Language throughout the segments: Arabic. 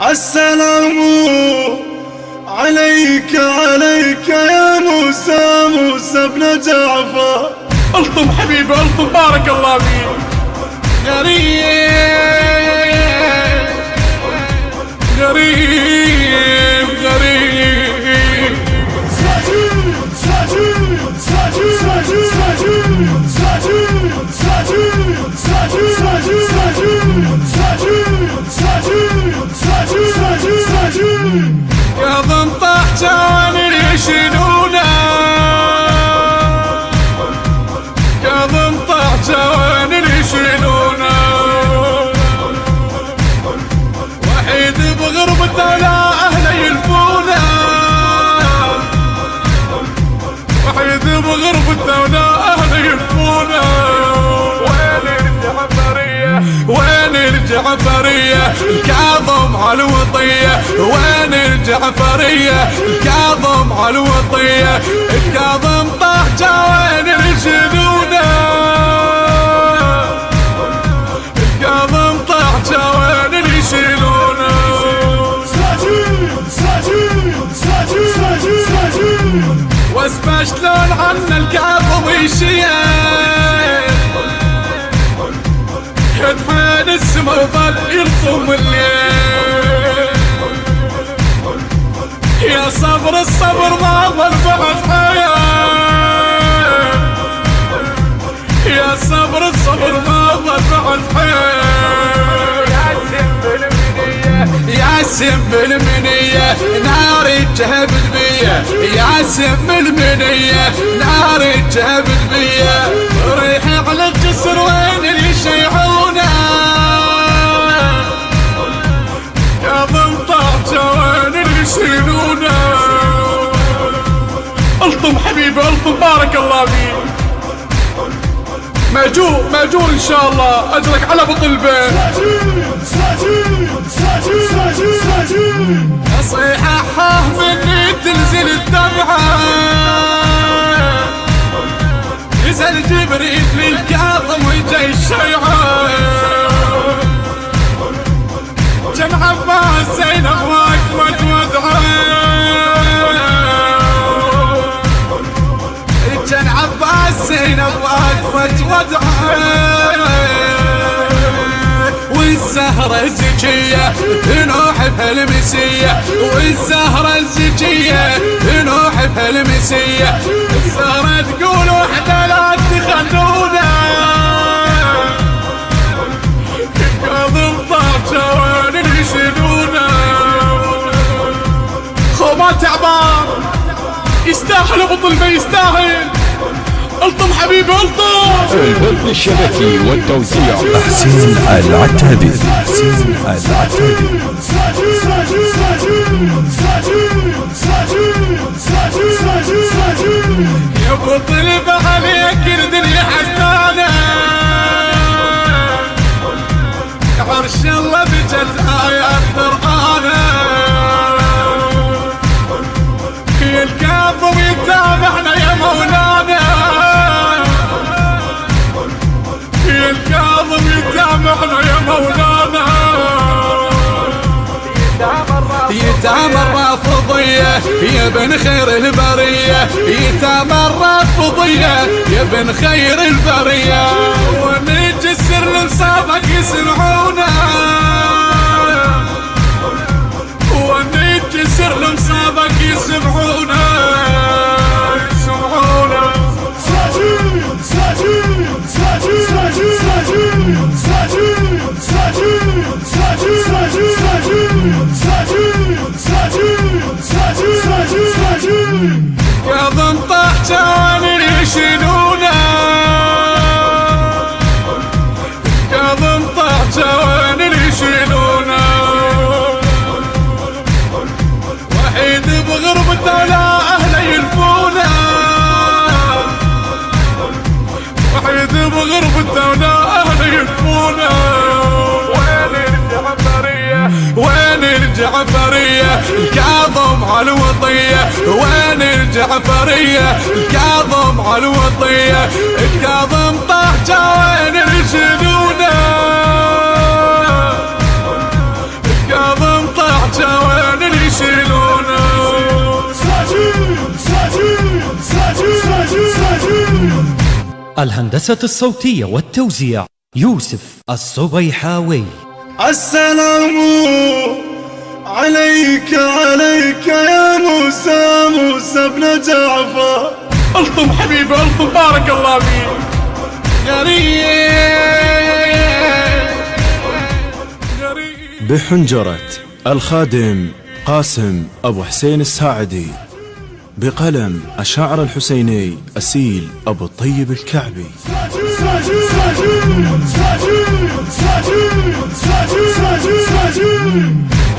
السلام عليك عليك يا موسى بن جعفر. الطم حبيبي الطم، بارك الله فيك. غريب غريب غريب ساجين ساجين ساجين ساجين ساجين ساجين ساجين ساجين ساجين كاظم طاح جواني يشيلونا، كاظم طاح جواني يشيلونا، وحيد بغربته ولا اهله يلفونا، وحيد بغربته ولا اهله يلفونا. وين الجعفرية الكاظم على الوطية، وين الجعفرية الكاظم على الوطية. الكاظم طاح جواني يشيلونا، الكاظم طاح جواني يشيلونا. ساجين ساجين ساجين ساجين ساجين واسمع شلون عنا الكاظم يشيل، يدفن السما وظل يرطم الليل. يا صبر الصبر ما ظل بعد حياة، يا صبر الصبر ما ظل بعد حياة. يا سم المنية ناري جهبت بيا، يا سم المنية ناري جهبت بيا. ريح على الجسر وين اللي يشيعونا، كاظم طاح جواني اللي يشيلونا. الطم حبيبي الطم، بارك الله فيك. ماجور ان شاء الله، اجرك على بطل البيت. ساجين ساجين ساجين ساجين صيحة حاه مني تنزل الدمعة، نزل جبريل للكاظم وجاي الشيعة. جمع عباس زينب واكمل وضعه، جن عباس زينب واكمل وضعه. والزهرة الزكية تنوح بهالمسية، والزهرة الزكية تنوح بهالمسية. الزهرة تقول وحدة لا تخلونا، كاظم طاح جواني يشيلونا. خوما تعبان يستاهل بطل ما يستاهل. الطم حبيبي الطم. البث الشبكي والتوزيع حسين العتابي، حسين العتابي. ساجين ساجين ساجين ساجين ساجين ساجين ساجين يا بطل بعليك الدنيا حزانة، عرش الله بجت آيات قرآنه. يا الكاظم يتابعنا يا مولانا، يا الكاظم يتابعنا يا مولانا. يتام الرافضية يا بن خير البرية، يتام الرافضية يا بن خير البرية. ونجسر لنصابك يسمعونا، ونجسر لنصابك يسمعونا، يسمعونا. ساجين ساجين ساجين ساجين ساجين ساجين ساجين ساجين ساجين ساجين ساجين ساجين كاظم طاح جواني يشيلونا، كاظم طاح جواني يشيلونا. وحيد بغربته ولا اهله يلفونا، وحيد بغربته ولا اهله يلفونا. وين الجعفرية الكاظم على الوطية، وين الجعفرية الكاظم على الوطية. الكاظم طاح جواني يشيلونا، الكاظم طاح الهندسة الصوتية والتوزيع يوسف الصبيحاوي. السلام عليك يا موسى بن جعفر. الطم حبيبي الطم، بارك الله فيك. بحنجرة الخادم قاسم أبو حسين الساعدي، بقلم الشاعر الحسيني أسيل أبو الطيب الكعبي.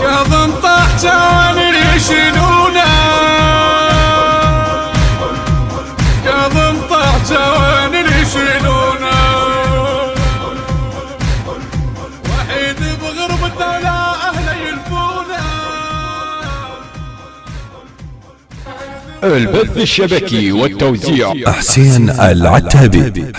يا طاح جواني يشيلونا، يا طاح جواني يشيلونا، وحيد بغربته لا أهله يلفونا. البث الشبكي والتوزيع حسين العتابي.